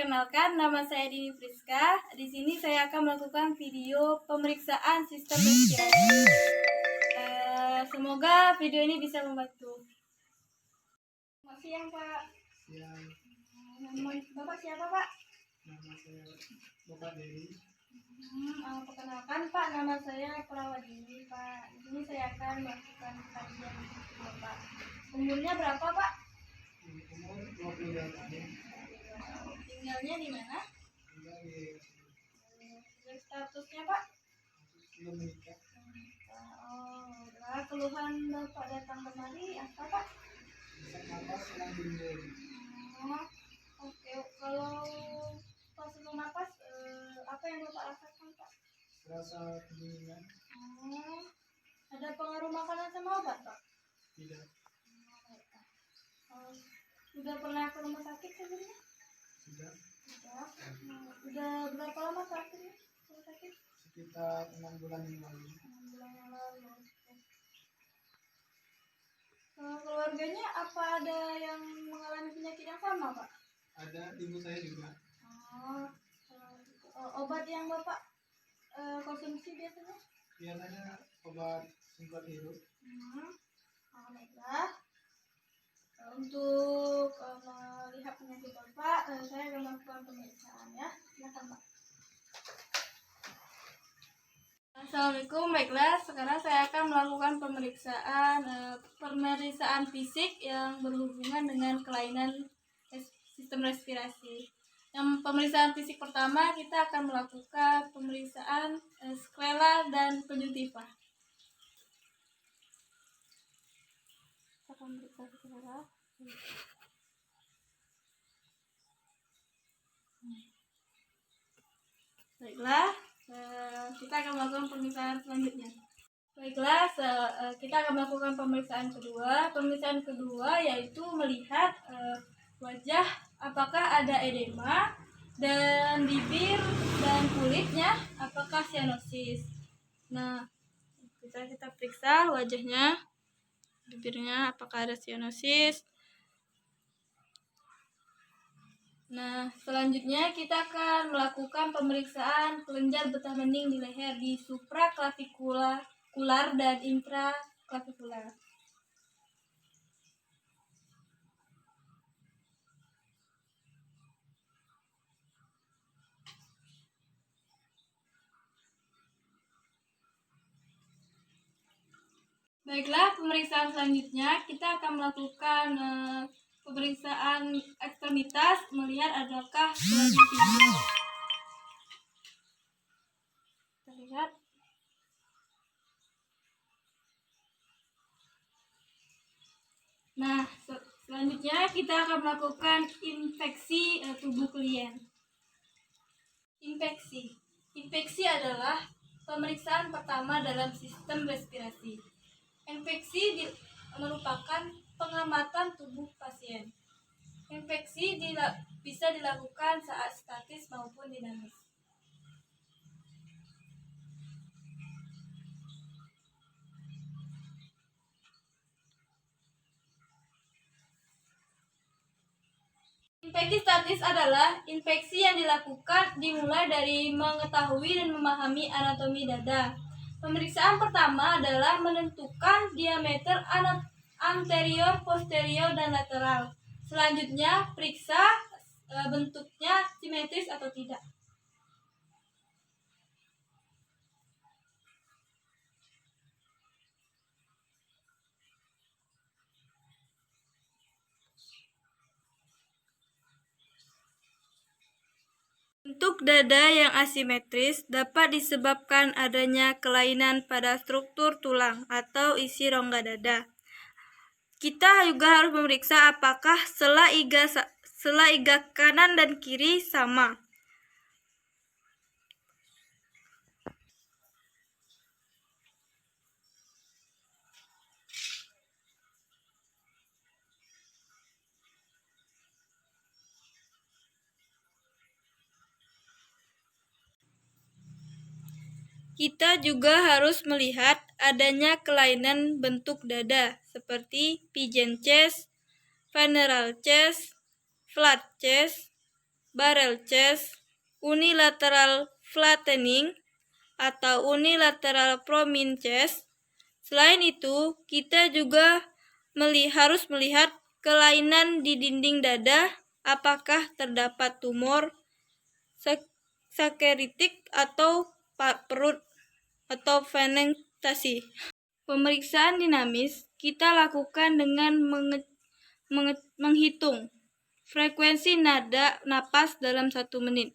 Perkenalkan, nama saya Dini Friska. Di sini saya akan melakukan video pemeriksaan sistem respirasi. Semoga video ini bisa membantu. Selamat siang, Pak. Siang. Nama Bapak siapa, Pak? Nama saya Bapak Dewi. Perkenalkan, Pak, nama saya Prawadini, Pak. Di sini saya akan melakukan kajian Bapak. Umurnya berapa, Pak? Umur 22 tahun. Tinggalnya di mana? Tinggal di Statusnya, Pak? belum menikah. Keluhan Bapak datang kemari apa, Pak? Sesak napas sedang timbul. Oke. Kalau pas sebelum napas, apa yang Bapak rasakan, Pak? Serasa kedinginan. Ada pengaruh makanan sama obat, Pak? Tidak. Sudah pernah ke rumah sakit sebelumnya? Sudah. Sudah. Udah berapa lama terakhir rumah sakit? Sekitar 6 bulan yang lalu. 6 bulan yang lalu. Keluarganya apa ada yang mengalami penyakit yang sama, Pak? Ada, ibu saya juga. Obat yang Bapak konsumsi biasanya? Biasanya obat semprot hirup. Baiklah. Untuk melihat penyakit Bapak, saya akan melakukan pemeriksaan ya. Silakan, Pak. Assalamualaikum, baiklah. Sekarang saya akan melakukan pemeriksaan fisik yang berhubungan dengan kelainan sistem respirasi. Yang pemeriksaan fisik pertama kita akan melakukan pemeriksaan sklera dan konjungtiva. Kita akan periksa sklera. Baiklah, kita akan melakukan pemeriksaan selanjutnya. Baiklah, kita akan melakukan pemeriksaan kedua. Pemeriksaan kedua yaitu melihat wajah apakah ada edema, dan bibir dan kulitnya apakah sianosis. Nah, kita periksa wajahnya, bibirnya apakah ada sianosis. Nah, selanjutnya kita akan melakukan pemeriksaan kelenjar getah bening di leher di supraklavikular dan intraklavikular. Baiklah, pemeriksaan selanjutnya kita akan melakukan pemeriksaan ekstremitas, melihat adakah kelainan pinggul. Kita lihat. Nah, selanjutnya kita akan melakukan infeksi tubuh klien. Infeksi adalah pemeriksaan pertama dalam sistem respirasi. Infeksi merupakan pengamatan tubuh pasien. Infeksi bisa dilakukan saat statis maupun dinamis. Infeksi statis adalah infeksi yang dilakukan dimulai dari mengetahui dan memahami anatomi dada. Pemeriksaan pertama adalah menentukan diameter anterior, posterior, dan lateral. Selanjutnya, periksa bentuknya simetris atau tidak. Bentuk dada yang asimetris dapat disebabkan adanya kelainan pada struktur tulang atau isi rongga dada. Kita juga harus memeriksa apakah sela iga kanan dan kiri sama. Kita juga harus melihat adanya kelainan bentuk dada seperti pigeon chest, venereal chest, flat chest, barrel chest, unilateral flattening, atau unilateral promin chest. Selain itu, kita juga harus melihat kelainan di dinding dada, apakah terdapat tumor, sakeritik atau perut, atau venentasi. Pemeriksaan dinamis kita lakukan dengan menghitung frekuensi nada napas dalam 1 menit.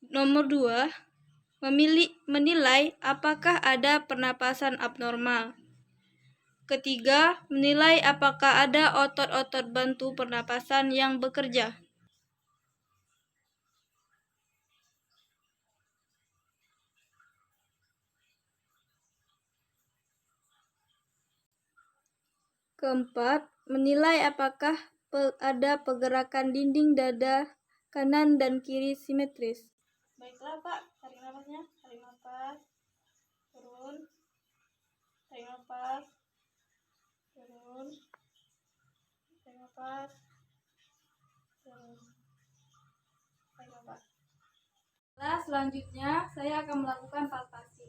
Nomor 2, menilai apakah ada pernapasan abnormal. Ketiga, menilai apakah ada otot-otot bantu pernapasan yang bekerja. Keempat, menilai apakah ada pergerakan dinding dada kanan dan kiri simetris. Baiklah Pak, tarik nafasnya. Tarik nafas, turun. Tarik nafas, turun. Tarik nafas, turun. Tarik nafas. Selanjutnya, saya akan melakukan palpasi.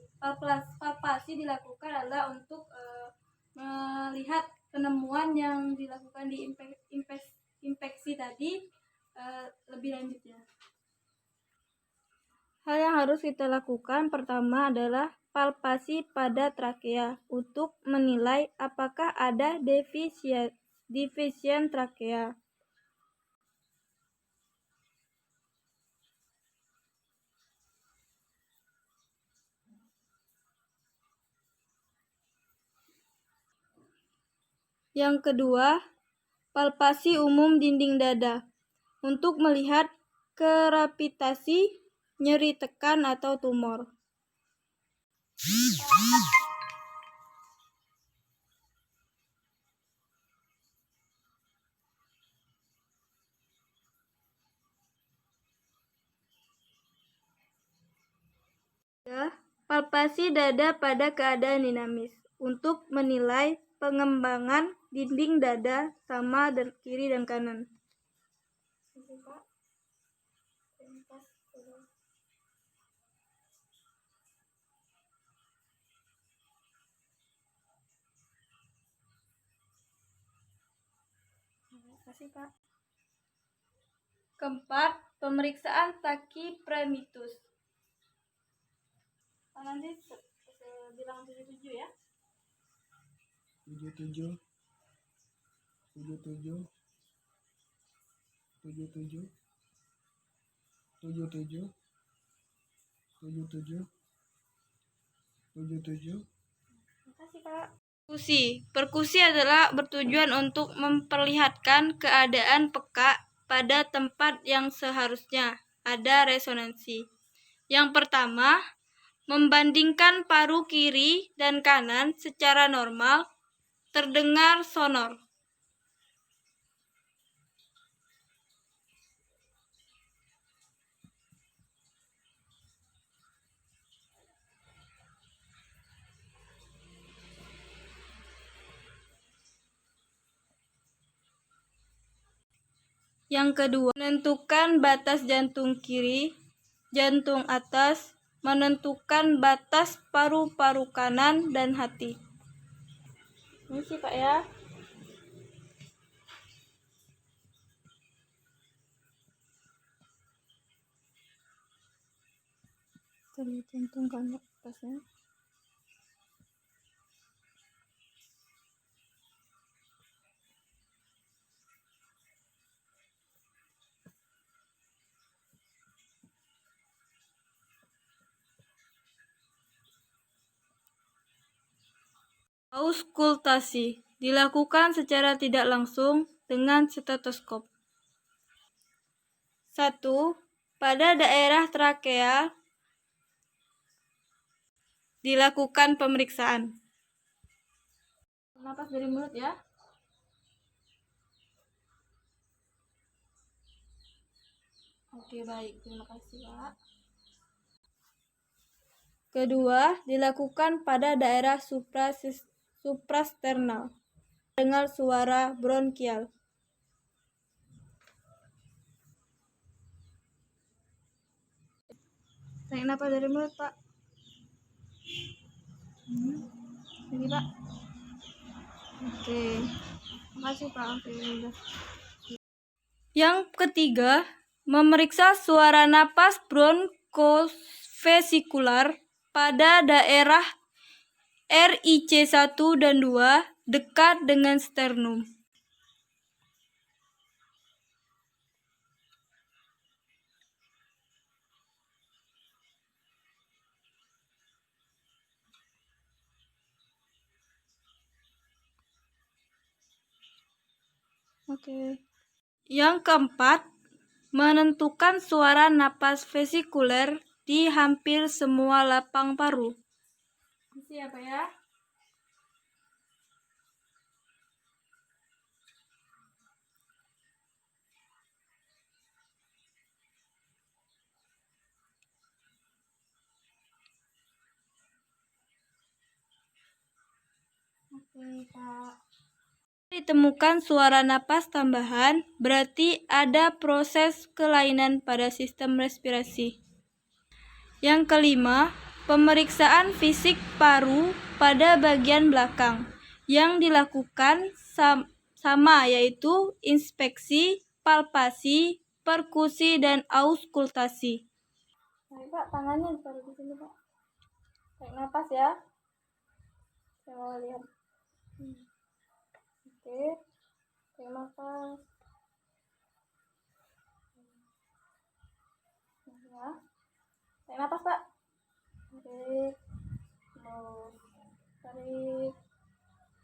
Palpasi dilakukan adalah untuk melihat penemuan yang dilakukan di infeksi tadi lebih lanjutnya. Hal yang harus kita lakukan pertama adalah palpasi pada trakea untuk menilai apakah ada defisien trakea. Yang kedua, palpasi umum dinding dada untuk melihat krepitasi, nyeri tekan atau tumor. Palpasi dada pada keadaan dinamis untuk menilai pengembangan dinding dada sama dan kiri dan kanan. Keempat, pemeriksaan tachypremitus. Nanti bilang 77 ya. 77 77 77 77 77 77. Makasih Kak. Perkusi adalah bertujuan untuk memperlihatkan keadaan peka pada tempat yang seharusnya ada resonansi. Yang pertama, membandingkan paru kiri dan kanan secara normal, terdengar sonor. Yang kedua, menentukan batas jantung kiri, jantung atas, menentukan batas paru-paru kanan dan hati. Ini sih Pak ya. Jantung kanan atasnya. Auskultasi dilakukan secara tidak langsung dengan stetoskop. 1. Pada daerah trakea dilakukan pemeriksaan. Napas dari mulut ya. Oke, baik. Terima kasih, Pak. Kedua, dilakukan pada daerah suprasternal. Dengar suara bronkial. Tarik napas dari mulut, Pak. Lagi, Pak. Oke. Makasih, Pak. Oke, udah. Yang ketiga, memeriksa suara napas bronkosvesikular pada daerah RIC1 dan 2 dekat dengan sternum. Oke. Yang keempat, menentukan suara napas vesikuler di hampir semua lapang paru. Siapa ya? Oke, Pak. Ditemukan suara napas tambahan, berarti ada proses kelainan pada sistem respirasi. Yang kelima, pemeriksaan fisik paru pada bagian belakang yang dilakukan sama, yaitu inspeksi, palpasi, perkusi, dan auskultasi. Nah, Pak, tangannya ditaruh di sini, Pak. Tarik napas ya. Saya mau lihat. Oke. Tarik napas. Ya. Tarik napas, Pak. Tarik. Terus. Tarik.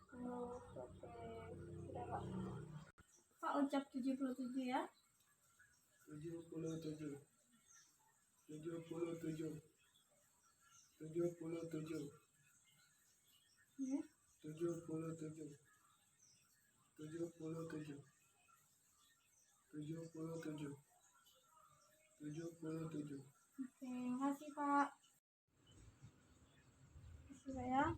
Terus. Oke. Sudah, Pak. Pak, ucap 77 ya. 77. 77. 77. Ya. 77. 77. 77. 77. Oke, makasih, Pak. Makasih, Pak ya.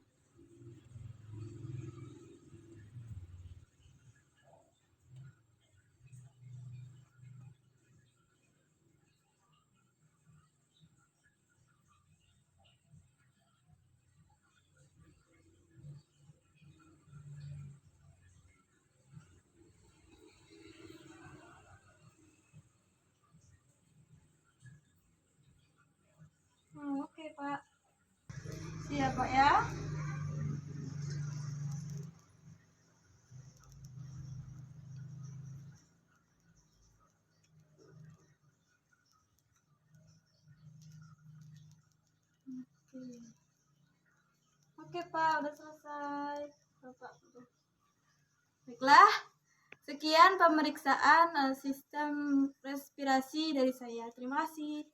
Oke, Pak. Siap, Pak ya. Oke, Pak, udah selesai. Bapak. Baiklah, sekian pemeriksaan sistem respirasi dari saya. Terima kasih.